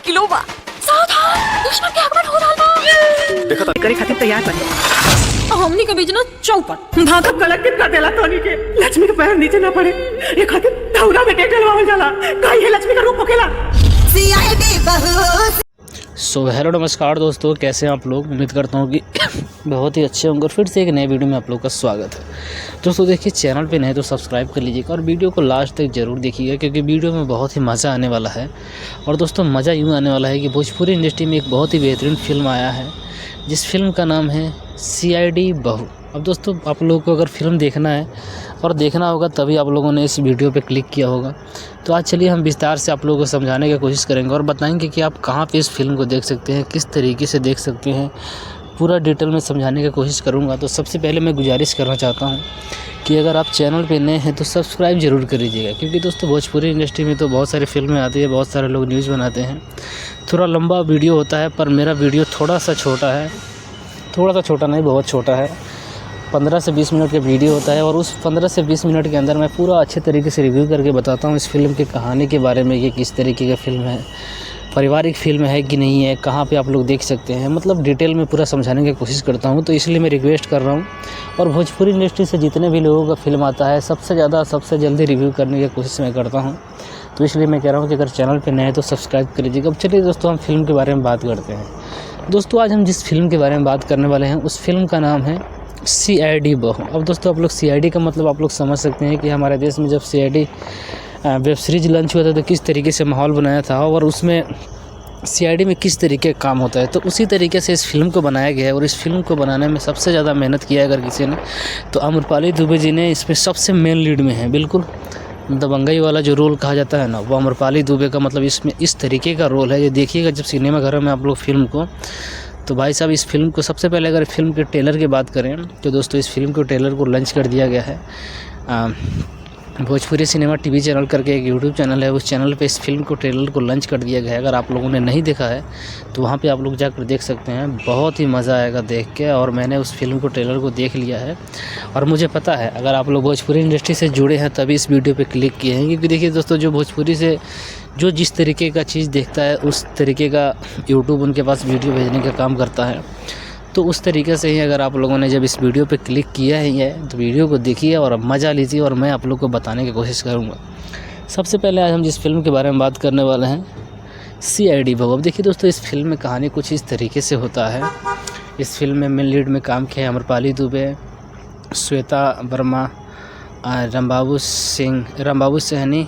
Kilo बा सावधान दुश्मन के आगमन हो रहल बा। देखो तो करे खातिर तैयार बा। हमनी के बिजनेस चौपट भागत कलेक्टिव का देला तोनी के लक्ष्मी के पैर नीचे ना पड़े ये खातिर दौरा में टेक डलवावल जाला काई है लक्ष्मी का रूप होखेला। सो हेलो नमस्कार दोस्तों, कैसे हैं आप लोग। उम्मीद करता हूँ कि बहुत ही अच्छे होंगे। फिर से एक नए वीडियो में आप लोग का स्वागत है। दोस्तों देखिए, चैनल पे नए तो सब्सक्राइब कर लीजिएगा और वीडियो को लास्ट तक ज़रूर देखिएगा, क्योंकि वीडियो में बहुत ही मज़ा आने वाला है। और दोस्तों मज़ा यूँ आने वाला है कि भोजपुरी इंडस्ट्री में एक बहुत ही बेहतरीन फिल्म आया है, जिस फिल्म का नाम है CID बहू। अब दोस्तों आप लोगों को अगर फिल्म देखना है और देखना होगा तभी आप लोगों ने इस वीडियो पे क्लिक किया होगा। तो आज चलिए हम विस्तार से आप लोगों को समझाने की कोशिश करेंगे और बताएंगे कि आप कहाँ पे इस फिल्म को देख सकते हैं, किस तरीके से देख सकते हैं, पूरा डिटेल में समझाने की कोशिश करूँगा। तो सबसे पहले मैं गुजारिश करना चाहता हूँ कि अगर आप चैनल पे नए हैं तो सब्सक्राइब ज़रूर कर लीजिएगा, क्योंकि दोस्तों भोजपुरी इंडस्ट्री में तो बहुत सारी फिल्में आती है, बहुत सारे लोग न्यूज़ बनाते हैं। थोड़ा लंबा वीडियो होता है, पर मेरा वीडियो थोड़ा सा छोटा है, थोड़ा सा छोटा नहीं बहुत छोटा है। 15 से 20 मिनट का वीडियो होता है और उस 15 से 20 मिनट के अंदर मैं पूरा अच्छे तरीके से रिव्यू करके बताता हूँ इस फिल्म की कहानी के बारे में, कि किस तरीके का फिल्म है, पारिवारिक फिल्म है कि नहीं है, कहाँ पे आप लोग देख सकते हैं, मतलब डिटेल में पूरा समझाने की कोशिश करता हूँ। तो इसलिए मैं रिक्वेस्ट कर रहा हूँ, और भोजपुरी इंडस्ट्री से जितने भी लोगों का फिल्म आता है सबसे जल्दी रिव्यू करने की कोशिश मैं करता हूँ। तो इसलिए मैं कह रहा हूँ कि अगर चैनल पर नए हैं तो सब्सक्राइब कर लीजिएगा। अब चलिए दोस्तों हम फिल्म के बारे में बात करते हैं। दोस्तों आज हम जिस फिल्म के बारे में बात करने वाले हैं उस फिल्म का नाम है CID बहू। अब दोस्तों आप लोग CID का मतलब आप लोग समझ सकते हैं कि हमारे देश में जब CID वेब सीरीज़ लॉन्च हुआ था तो किस तरीके से माहौल बनाया था और उसमें CID में किस तरीके का काम होता है। तो उसी तरीके से इस फिल्म को बनाया गया है, और इस फिल्म को बनाने में सबसे ज़्यादा मेहनत किया है अगर किसी ने तो आम्रपाली दुबे जी ने इसमें सबसे मेन लीड में है। बिल्कुल दबंगई वाला जो रोल कहा जाता है ना, वो आम्रपाली दुबे का मतलब इसमें इस तरीके का रोल है। ये देखिएगा जब सिनेमाघरों में आप लोग फिल्म को, तो भाई साहब इस फिल्म को सबसे पहले अगर फिल्म के ट्रेलर की बात करें तो दोस्तों इस फिल्म के ट्रेलर को लॉन्च कर दिया गया है। भोजपुरी सिनेमा TV चैनल करके एक YouTube चैनल है, उस चैनल पे इस फिल्म को ट्रेलर को लॉन्च कर दिया गया है। अगर आप लोगों ने नहीं देखा है तो वहाँ पे आप लोग जाकर देख सकते हैं, बहुत ही मज़ा आएगा देख के। और मैंने उस फिल्म को ट्रेलर को देख लिया है और मुझे पता है अगर आप लोग भोजपुरी इंडस्ट्री से जुड़े हैं तभी इस वीडियो पर क्लिक किए हैं, क्योंकि देखिए दोस्तों जो भोजपुरी से जो जिस तरीके का चीज़ देखता है उस तरीके का यूट्यूब उनके पास वीडियो भेजने का काम करता है। तो उस तरीके से ही अगर आप लोगों ने जब इस वीडियो पे क्लिक किया है तो वीडियो को देखिए और मज़ा लीजिए, और मैं आप लोग को बताने की कोशिश करूँगा। सबसे पहले आज हम जिस फिल्म के बारे में बात करने वाले हैं CID बहू। अब देखिए दोस्तों इस फिल्म में कहानी कुछ इस तरीके से होता है। इस फिल्म में मेन लीड में काम किया है आम्रपाली दुबे, श्वेता वर्मा, रामबाबू सहनी,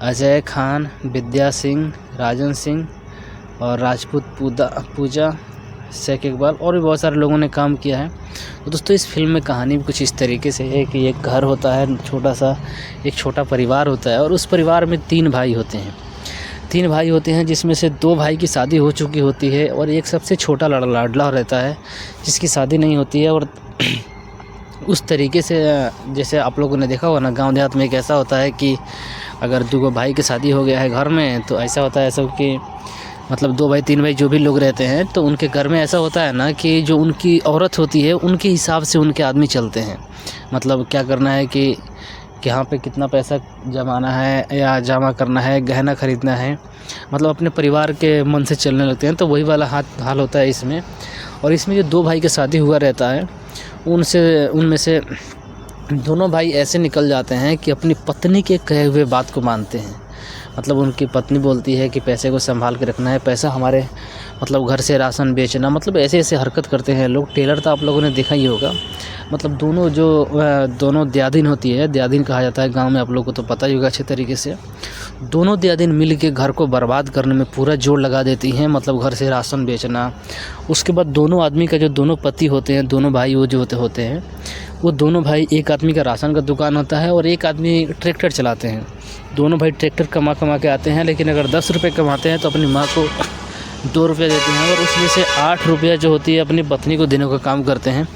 अजय खान, विद्या सिंह, राजन सिंह और राजपूत पूजा, शेख इकबाल और भी बहुत सारे लोगों ने काम किया है। तो दोस्तों इस फिल्म में कहानी भी कुछ इस तरीके से है कि एक घर होता है छोटा सा, एक छोटा परिवार होता है और उस परिवार में 3 भाई होते हैं, जिसमें से 2 भाई की शादी हो चुकी होती है और एक सबसे छोटा लाडला रहता है जिसकी शादी नहीं होती है। और उस तरीके से जैसे आप लोगों ने देखा होगा ना, गाँव देहात में एक ऐसा होता है कि अगर 2 भाई की शादी हो गया है घर में तो ऐसा होता है सब कि मतलब 2 भाई 3 भाई जो भी लोग रहते हैं तो उनके घर में ऐसा होता है ना कि जो उनकी औरत होती है उनके हिसाब से उनके आदमी चलते हैं। मतलब क्या करना है कि यहाँ पे कितना पैसा जमाना है या जमा करना है, गहना ख़रीदना है, मतलब अपने परिवार के मन से चलने लगते हैं। तो वही वाला हाल होता है इसमें। और इसमें जो 2 भाई की शादी हुआ रहता है उनमें से दोनों भाई ऐसे निकल जाते हैं कि अपनी पत्नी के कहे हुए बात को मानते हैं। मतलब उनकी पत्नी बोलती है कि पैसे को संभाल के रखना है, पैसा हमारे मतलब घर से राशन बेचना, मतलब ऐसे हरकत करते हैं लोग। ट्रेलर तो आप लोगों ने देखा ही होगा। मतलब दोनों दियादिन होती है, दियादिन कहा जाता है गांव में, आप लोगों को तो पता ही होगा अच्छे तरीके से। दोनों दियादिन मिल के घर को बर्बाद करने में पूरा जोर लगा देती हैं, मतलब घर से राशन बेचना। उसके बाद दोनों आदमी का जो दोनों पति होते हैं, दोनों भाई वो जो होते हैं, वो दोनों भाई, एक आदमी का राशन का दुकान होता है और एक आदमी ट्रैक्टर चलाते हैं। दोनों भाई ट्रैक्टर कमा के आते हैं, लेकिन अगर 10 रुपये कमाते हैं तो अपनी माँ को 2 रुपये देते हैं और उसमें से 8 रुपया जो होती है अपनी पत्नी को देने का काम करते हैं।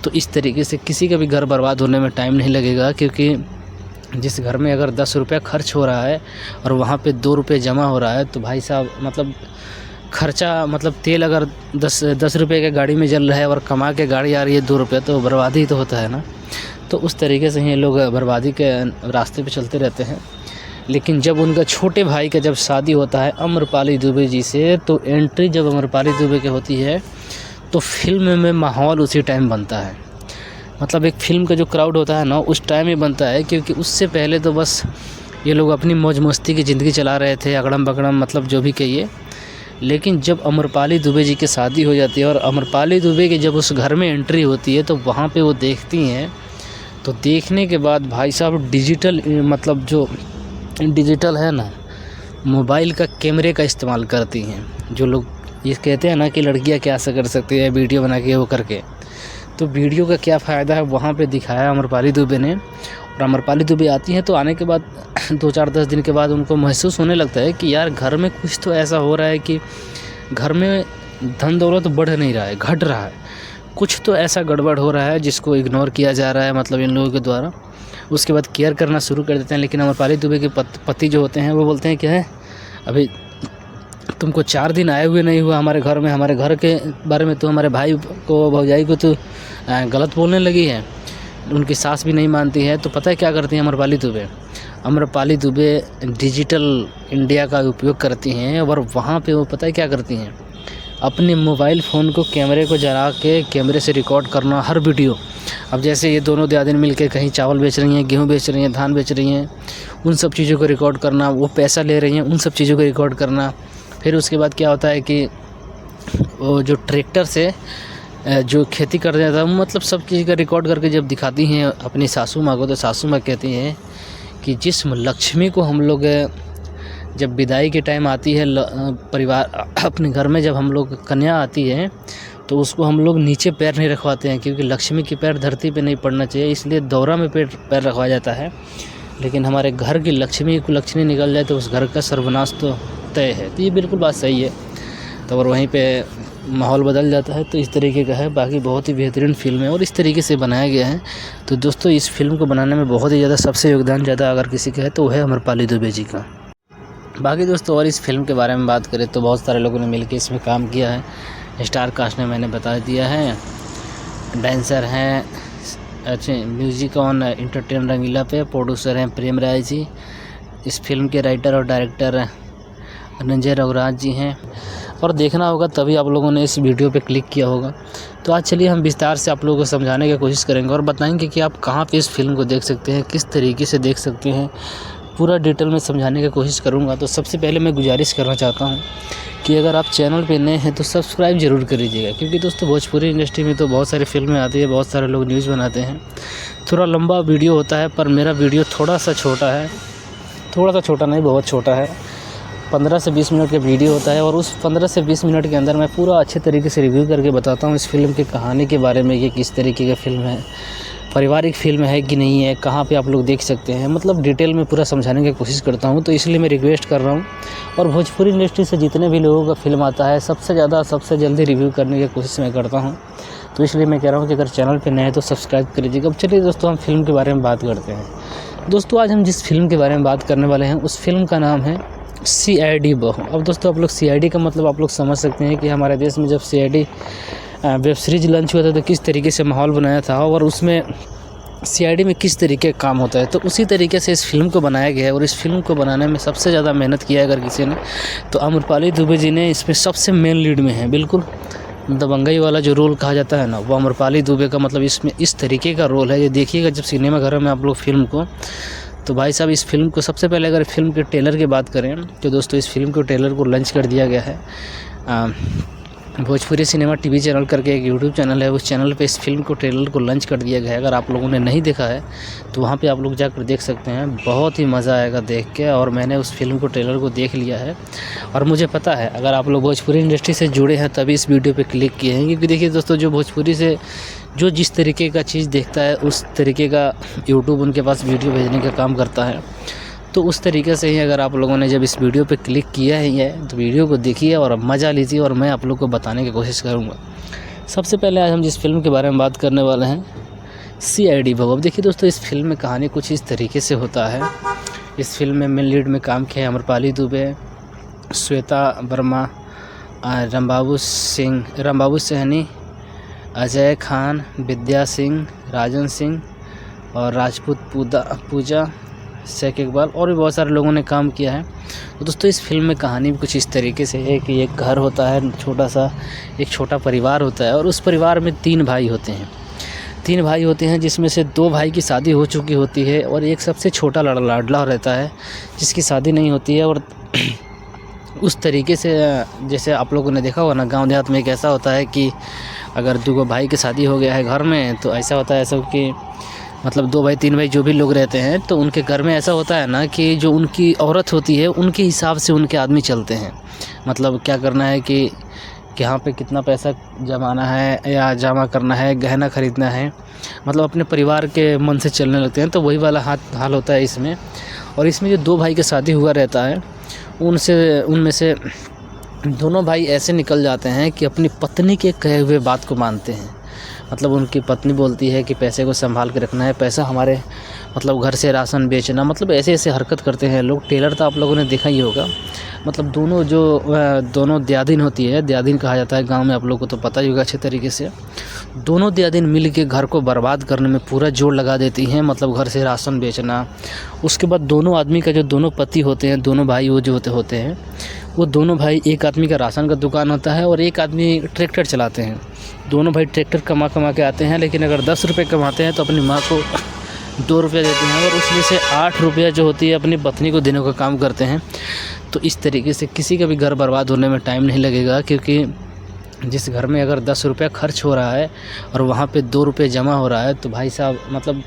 तो इस तरीके से किसी का भी घर बर्बाद होने में टाइम नहीं लगेगा, क्योंकि जिस घर में अगर 10 रुपया खर्च हो रहा है और वहाँ पे 2 रुपये जमा हो रहा है तो भाई साहब मतलब खर्चा, मतलब तेल अगर 10 रुपये के गाड़ी में जल रहा है और कमा के गाड़ी आ रही है 2 रुपये, तो बर्बादी तो होता है ना। तो उस तरीके से ही लोग बर्बादी के रास्ते पे चलते रहते हैं। लेकिन जब उनका छोटे भाई का जब शादी होता है अम्रपाली दुबे जी से, तो एंट्री जब अम्रपाली दुबे की होती है तो फिल्म में माहौल उसी टाइम बनता है। मतलब एक फ़िल्म का जो क्राउड होता है ना उस टाइम ही बनता है, क्योंकि उससे पहले तो बस ये लोग अपनी मौज मस्ती की ज़िंदगी चला रहे थे, अगड़म बगड़म मतलब जो भी कहिए। लेकिन जब अम्रपाली दुबे जी की शादी हो जाती है और अम्रपाली दुबे की जब उस घर में एंट्री होती है तो वहाँ पे वो देखती हैं, तो देखने के बाद भाई साहब डिजिटल मतलब जो डिजिटल है ना, मोबाइल का कैमरे का इस्तेमाल करती हैं। जो लोग ये कहते हैं ना कि लड़कियां क्या ऐसा कर सकती है वीडियो बना के वो करके, तो वीडियो का क्या फ़ायदा है वहाँ पे दिखाया अम्रपाली दुबे ने। और अम्रपाली दुबे आती हैं तो आने के बाद 2-4-10 दिन के बाद उनको महसूस होने लगता है कि यार घर में कुछ तो ऐसा हो रहा है कि घर में धन दौलत बढ़ नहीं रहा है, घट रहा है, कुछ तो ऐसा गड़बड़ हो रहा है जिसको इग्नोर किया जा रहा है मतलब इन लोगों के द्वारा। उसके बाद केयर करना शुरू कर देते हैं। लेकिन अम्रपाली दुबे के पति जो होते हैं वो बोलते हैं क्या है, अभी तुमको 4 दिन आए हुए नहीं हुआ हमारे घर में, हमारे घर के बारे में तो हमारे भाई को भौजाई को तो गलत बोलने लगी है। उनकी सास भी नहीं मानती है। तो पता है क्या करती हैं अम्रपाली दुबे? अम्रपाली दुबे डिजिटल इंडिया का उपयोग करती हैं और वहाँ पे वो पता है क्या करती हैं, अपने मोबाइल फ़ोन को कैमरे को जला के कैमरे से रिकॉर्ड करना हर वीडियो। अब जैसे ये दोनों दियादिन मिलकर कहीं चावल बेच रही हैं, गेहूँ बेच रही हैं, धान बेच रही हैं, उन सब चीज़ों को रिकॉर्ड करना, वो पैसा ले रही हैं उन सब चीज़ों को रिकॉर्ड करना। फिर उसके बाद क्या होता है कि वो जो ट्रैक्टर से जो खेती कर रहा था मतलब सब चीज़ का रिकॉर्ड करके जब दिखाती हैं अपनी सासू माँ को, तो सासू माँ कहती हैं कि जिस लक्ष्मी को हम लोग जब विदाई के टाइम आती है परिवार अपने घर में, जब हम लोग कन्या आती है तो उसको हम लोग नीचे पैर नहीं रखवाते हैं, क्योंकि लक्ष्मी के पैर धरती पे नहीं पड़ना चाहिए, इसलिए दौरा में पैर रखवाया जाता है। लेकिन हमारे घर की लक्ष्मी को लक्ष्मी निकल जाए तो उस घर का सर्वनाश तो तय है। तो ये बिल्कुल बात सही है। तो और वहीं पे माहौल बदल जाता है। तो इस तरीके का है। बाकी बहुत ही बेहतरीन फ़िल्म है और इस तरीके से बनाया गया है। तो दोस्तों इस फिल्म को बनाने में बहुत ही ज़्यादा सबसे योगदान ज़्यादा अगर किसी का है तो वो है अम्रपाली दुबे जी का। बाकी दोस्तों और इस फिल्म के बारे में बात करें तो बहुत सारे लोगों ने मिलकर इसमें काम किया है। स्टार कास्ट ने मैंने बता दिया है, डांसर हैं, अच्छे म्यूजिक ऑन एंटरटेन रंगीला पे, प्रोड्यूसर हैं प्रेम राय जी, इस फिल्म के राइटर और डायरेक्टर रंजय रघुराज जी हैं। और देखना होगा तभी आप लोगों ने इस वीडियो पे क्लिक किया होगा। तो आज चलिए हम विस्तार से आप लोगों को समझाने की कोशिश करेंगे और बताएंगे कि आप कहाँ पे इस फिल्म को देख सकते हैं, किस तरीके से देख सकते हैं, पूरा डिटेल में समझाने की कोशिश करूँगा। तो सबसे पहले मैं गुजारिश करना चाहता हूँ कि अगर आप चैनल पे नए हैं तो सब्सक्राइब ज़रूर कर लीजिएगा, क्योंकि दोस्तों भोजपुरी इंडस्ट्री में तो बहुत सारी फिल्में आती है, बहुत सारे लोग न्यूज़ बनाते हैं, थोड़ा लंबा वीडियो होता है, पर मेरा वीडियो थोड़ा सा छोटा है, थोड़ा सा छोटा नहीं बहुत छोटा है, 15 से 20 मिनट का वीडियो होता है। और उस 15 से 20 मिनट के अंदर मैं पूरा अच्छे तरीके से रिव्यू करके बताता हूँ इस फिल्म की कहानी के बारे में, कि किस तरीके की फ़िल्म है, पारिवारिक फ़िल्म है कि नहीं है, कहाँ पे आप लोग देख सकते हैं, मतलब डिटेल में पूरा समझाने की कोशिश करता हूँ। तो इसलिए मैं रिक्वेस्ट कर रहा हूँ और भोजपुरी इंडस्ट्री से जितने भी लोगों का फिल्म आता है सबसे ज़्यादा सबसे जल्दी रिव्यू करने की कोशिश मैं करता हूँ। तो इसलिए मैं कह रहा हूँ कि अगर चैनल पर नए हैं तो सब्सक्राइब कर लीजिएगा। अब चलिए दोस्तों हम फिल्म के बारे में बात करते हैं। दोस्तों आज हम जिस फिल्म के बारे में बात करने वाले हैं उस फिल्म का नाम है CID बहू। अब दोस्तों आप लोग CID का मतलब आप लोग समझ सकते हैं कि हमारे देश में जब CID वेब सीरीज़ लॉन्च हुआ था तो किस तरीके से माहौल बनाया था और उसमें CID में किस तरीके का काम होता है। तो उसी तरीके से इस फिल्म को बनाया गया है और इस फिल्म को बनाने में सबसे ज़्यादा मेहनत किया है अगर किसी ने तो अम्रपाली दुबे जी ने इसमें सबसे मेन लीड में है। बिल्कुल दबंगई वाला जो रोल कहा जाता है ना, वो अम्रपाली दुबे का मतलब इसमें इस तरीके का रोल है। ये देखिएगा जब सिनेमा घरों में आप लोग फिल्म को, तो भाई साहब इस फिल्म को सबसे पहले अगर फिल्म के ट्रेलर की बात करें तो दोस्तों इस फिल्म के ट्रेलर को लॉन्च कर दिया गया है। भोजपुरी सिनेमा TV चैनल करके एक YouTube चैनल है, उस चैनल पे इस फिल्म को ट्रेलर को लॉन्च कर दिया गया है। अगर आप लोगों ने नहीं देखा है तो वहाँ पे आप लोग जाकर देख सकते हैं, बहुत ही मज़ा आएगा देख के। और मैंने उस फिल्म को ट्रेलर को देख लिया है और मुझे पता है अगर आप लोग भोजपुरी इंडस्ट्री से जुड़े हैं तभी इस वीडियो पे क्लिक किए हैं, क्योंकि देखिए दोस्तों जो भोजपुरी से जो जिस तरीके का चीज़ देखता है उस तरीके का यूट्यूब उनके पास वीडियो भेजने का काम करता है। तो उस तरीके से ही अगर आप लोगों ने जब इस वीडियो पे क्लिक किया है तो वीडियो को देखिए और मज़ा लीजिए और मैं आप लोग को बताने की कोशिश करूँगा। सबसे पहले आज हम जिस फिल्म के बारे में बात करने वाले हैं CID बहू। अब देखिए दोस्तों इस फिल्म में कहानी कुछ इस तरीके से होता है। इस फिल्म में मेन लीड में काम किया है अम्रपाली दुबे, श्वेता वर्मा, रामबाबू सहनी, अजय खान, विद्या सिंह, राजन सिंह और राजपूत पूजा, शेख इकबाल और भी बहुत सारे लोगों ने काम किया है। तो दोस्तों इस फिल्म में कहानी भी कुछ इस तरीके से है कि एक घर होता है छोटा सा, एक छोटा परिवार होता है और उस परिवार में 3 भाई होते हैं। 3 भाई होते हैं जिसमें से 2 भाई की शादी हो चुकी होती है और एक सबसे छोटा लाडला रहता है जिसकी शादी नहीं होती है। और उस तरीके से जैसे आप लोगों ने देखा होगा ना, गांव देहात में एक ऐसा होता है कि अगर 2 भाई की शादी हो गया है घर में तो ऐसा होता है सब कि मतलब 2 भाई 3 भाई जो भी लोग रहते हैं तो उनके घर में ऐसा होता है ना कि जो उनकी औरत होती है उनके हिसाब से उनके आदमी चलते हैं। मतलब क्या करना है कि यहाँ पे कितना पैसा जमाना है या जमा करना है, गहना ख़रीदना है, मतलब अपने परिवार के मन से चलने लगते हैं। तो वही वाला हाल होता है इसमें। और इसमें जो 2 भाई की शादी हुआ रहता है उनमें से दोनों भाई ऐसे निकल जाते हैं कि अपनी पत्नी के कहे हुए बात को मानते हैं। मतलब उनकी पत्नी बोलती है कि पैसे को संभाल के रखना है, पैसा हमारे मतलब घर से राशन बेचना, मतलब ऐसे ऐसे हरकत करते हैं लोग। टेलर तो आप लोगों ने देखा ही होगा। मतलब दोनों दियादिन होती है, दियादिन कहा जाता है गांव में, आप लोगों को तो पता ही होगा अच्छे तरीके से। दोनों दियादिन मिल के घर को बर्बाद करने में पूरा जोर लगा देती हैं, मतलब घर से राशन बेचना। उसके बाद दोनों आदमी का जो दोनों पति होते हैं, दोनों भाई वो जो होते हैं वो दोनों भाई, एक आदमी का राशन का दुकान होता है और एक आदमी ट्रैक्टर चलाते हैं। दोनों भाई ट्रैक्टर कमा के आते हैं, लेकिन अगर 10 रुपये कमाते हैं तो अपनी माँ को 2 रुपये देते हैं और उसमें से 8 रुपया जो होती है अपनी पत्नी को देने का काम करते हैं। तो इस तरीके से किसी का भी घर बर्बाद होने में टाइम नहीं लगेगा, क्योंकि जिस घर में अगर 10 रुपया खर्च हो रहा है और वहाँ पे 2 रुपये जमा हो रहा है तो भाई साहब मतलब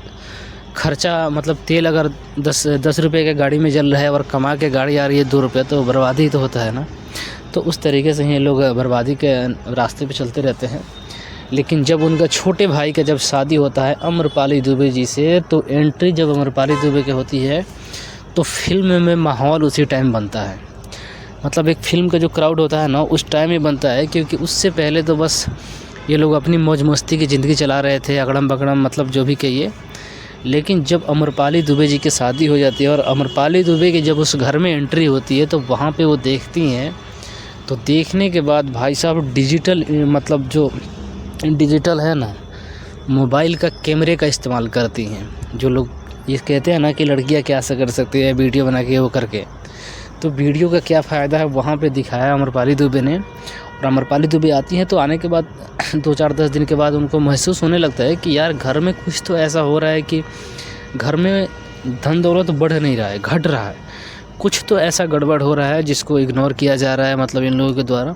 खर्चा, मतलब तेल अगर 10 रुपये के गाड़ी में जल रहा है और कमा के गाड़ी आ रही है 2 रुपये, तो बर्बादी तो होता है ना। तो उस तरीके से ही लोग बर्बादी के रास्ते पे चलते रहते हैं। लेकिन जब उनका छोटे भाई का जब शादी होता है अम्रपाली दुबे जी से, तो एंट्री जब अम्रपाली दुबे की होती है तो फिल्म में माहौल उसी टाइम बनता है। मतलब एक फ़िल्म का जो क्राउड होता है ना उस टाइम ही बनता है, क्योंकि उससे पहले तो बस ये लोग अपनी मौज मस्ती की ज़िंदगी चला रहे थे, अगड़म बगड़म मतलब जो भी कहिए। लेकिन जब अम्रपाली दुबे जी की शादी हो जाती है और अम्रपाली दुबे की जब उस घर में एंट्री होती है तो वहाँ पे वो देखती हैं, तो देखने के बाद भाई साहब डिजिटल, मतलब जो डिजिटल है ना, मोबाइल का कैमरे का इस्तेमाल करती हैं। जो लोग ये कहते हैं ना कि लड़कियां क्या कर सकती है वीडियो बना के वो करके, तो वीडियो का क्या फ़ायदा है वहाँ पे दिखाया अम्रपाली दुबे ने। और अम्रपाली दुबे आती हैं तो आने के बाद 2-4-10 दिन के बाद उनको महसूस होने लगता है कि यार घर में कुछ तो ऐसा हो रहा है कि घर में धन दौलत तो बढ़ नहीं रहा है, घट रहा है, कुछ तो ऐसा गड़बड़ हो रहा है जिसको इग्नोर किया जा रहा है, मतलब इन लोगों के द्वारा।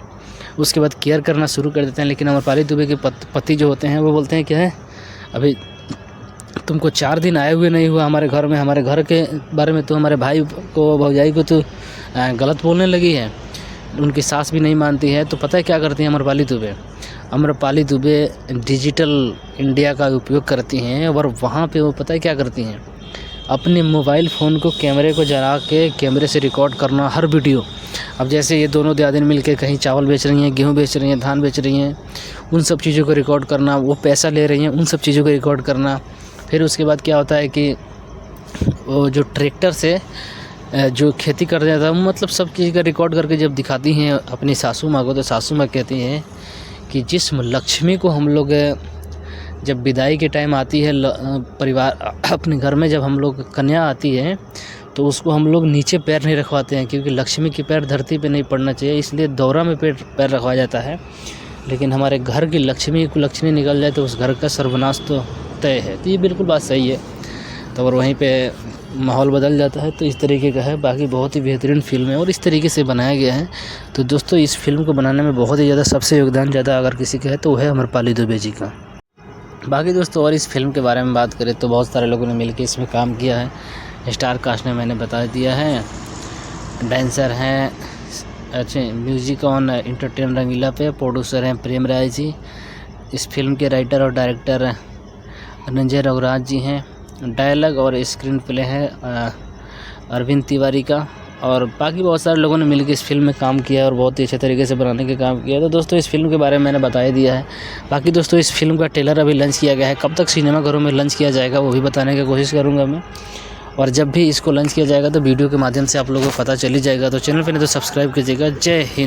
उसके बाद केयर करना शुरू कर देते हैं। लेकिन अम्रपाली दुबे के पति जो होते हैं वो बोलते हैं क्या है, अभी तुमको 4 दिन आए हुए नहीं हुआ हमारे घर में, हमारे घर के बारे में तो हमारे भाई को भौजाई को तो गलत बोलने लगी है। उनकी सास भी नहीं मानती है। तो पता है क्या करती हैं अम्रपाली दुबे? अम्रपाली दुबे डिजिटल इंडिया का उपयोग करती हैं और वहाँ पे वो पता है क्या करती हैं, अपने मोबाइल फ़ोन को कैमरे को जला के कैमरे से रिकॉर्ड करना हर वीडियो। अब जैसे ये दोनों दियादिन मिल के कहीं चावल बेच रही हैं, गेहूँ बेच रही हैं, धान बेच रही हैं, उन सब चीज़ों को रिकॉर्ड करना, वो पैसा ले रही हैं, उन सब चीज़ों को रिकॉर्ड करना। फिर उसके बाद क्या होता है कि वो जो ट्रैक्टर से जो खेती कर रहा था, मतलब सब चीज़ का रिकॉर्ड करके जब दिखाती हैं अपनी सासू माँ को, तो सासू माँ कहती हैं कि जिस लक्ष्मी को हम लोग जब विदाई के टाइम आती है परिवार अपने घर में, जब हम लोग कन्या आती है तो उसको हम लोग नीचे पैर नहीं रखवाते हैं, क्योंकि लक्ष्मी के पैर धरती पे नहीं पड़ना चाहिए, इसलिए दौरा में पैर रखवाया जाता है। लेकिन हमारे घर की लक्ष्मी को लक्ष्मी निकल जाए तो उस घर का सर्वनाश तो तय है। तो ये बिल्कुल बात सही है। तो और वहीं पे माहौल बदल जाता है। तो इस तरीके का है। बाकी बहुत ही बेहतरीन फ़िल्म है और इस तरीके से बनाया गया है। तो दोस्तों इस फिल्म को बनाने में बहुत ही ज़्यादा सबसे योगदान ज़्यादा अगर किसी का है तो वो है अम्रपाली दुबे जी का। बाकी दोस्तों और इस फिल्म के बारे में बात करें तो बहुत सारे लोगों ने मिलकर इसमें काम किया है। स्टार कास्ट ने मैंने बता दिया है, डांसर हैं, अच्छे म्यूजिक ऑन एंटरटेन रंगीला पे, प्रोड्यूसर हैं प्रेम राय जी, इस फिल्म के राइटर और डायरेक्टर रंजय रघुराज जी हैं, डायलॉग और स्क्रीन प्ले है अरविंद तिवारी का, और बाकी बहुत सारे लोगों ने मिलकर इस फिल्म में काम किया है और बहुत ही अच्छे तरीके से बनाने का काम किया है। तो दोस्तों इस फिल्म के बारे में मैंने बता ही दिया है। बाकी दोस्तों इस फिल्म का ट्रेलर अभी लॉन्च किया गया है, कब तक सिनेमाघरों में लॉन्च किया जाएगा वो भी बताने की कोशिश करूँगा मैं, और जब भी इसको लॉन्च किया जाएगा तो वीडियो के माध्यम से आप लोगों को पता चली जाएगा। तो चैनल पर नहीं तो सब्सक्राइब कीजिएगा। जय हिंद।